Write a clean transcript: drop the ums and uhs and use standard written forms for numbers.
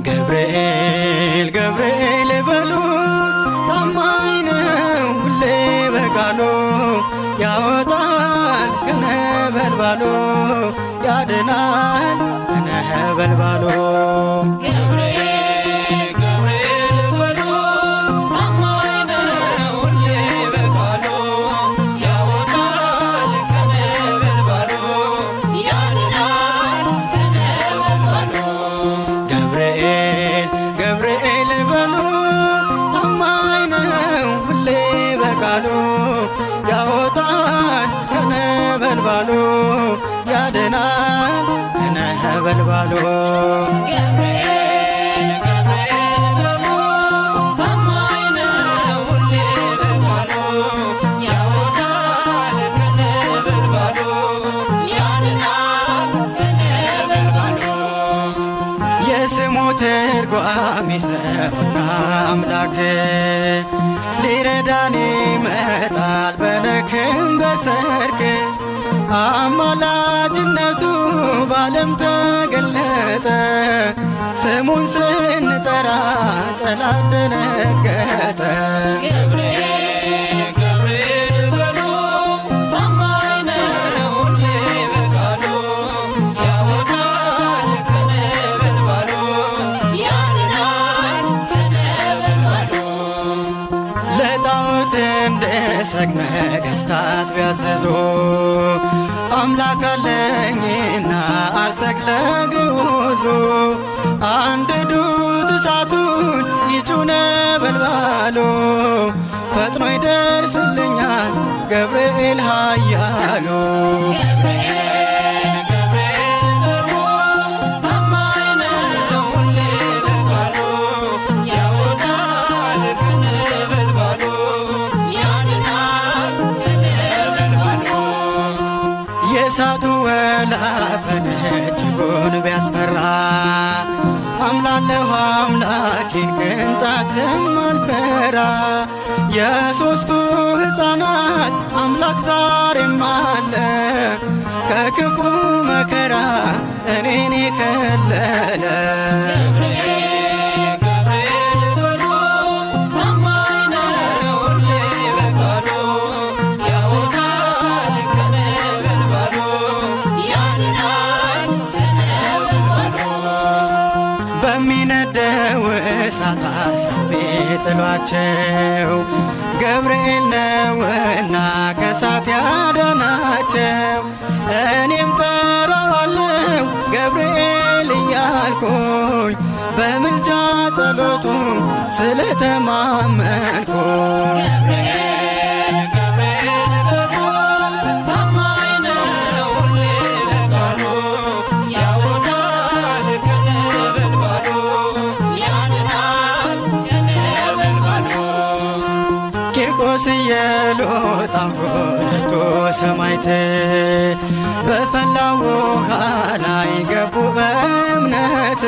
ገብርኤል ገብርኤል በሉ ታማኝ ነው ሁሌ በቃሉ ያወጣል ከነበልባሉ ያድናል ከነበልባሉ ያወጣል ከነበልባሉ ያድናል ከነበልባሉ ገብርኤል ገብርኤል በሉ ታማኝ ነው ሁሌ በቃሉ ያወጣል ከነበልባሉ ያድናል ከነበልባሉ የስሙ ትርጓሜ ሰውና አምላክ ሊረዳን ይመጣል በነክም በሰርክ አማላጅነቱ ባለም ተገለጠ ስሙን ስንጠራ ጠላት ደነገጠ ገብርኤል ገብርኤል በሉ ታማኝ ነው ሁሌ በቃሉ ያወጣል ከነበልባሉ ያድናል ከነበልባሉ ለጣዖት እንድሰግድ ነገሥታት ቢያዝዙ አምላክ አለኝና አልሰግድ ለግዑዙ አንድዱት እሳቱን ይጩ ነበልባሉ ፈጥኖ ይደርስልኛል ገብርኤል ኃያሉ የእሳቱ ወላፈን እጅጉን ቢያስፈራ አምላለሁ አምላኬን ቅንጣትም አልፈራ የሦስቱ ሕፃናት አምላክ ዛሬም አለ ከክፉ መከራ እኔን የከለለ በሚነደው እሳት አስረው ቢጥሏቸው ገብርኤል ነውና ከእሳት ያዳናቸው እኔም ጠራዋለሁ ገብርኤል እያልኩኝ በምልጃ ጸሎቱ ስለተማመንኩኝ ቂርቆስ ኢየሉጣ ሁለቱ ሰማዕት በፈላው ውሃ ላይ ገቡ በእምነት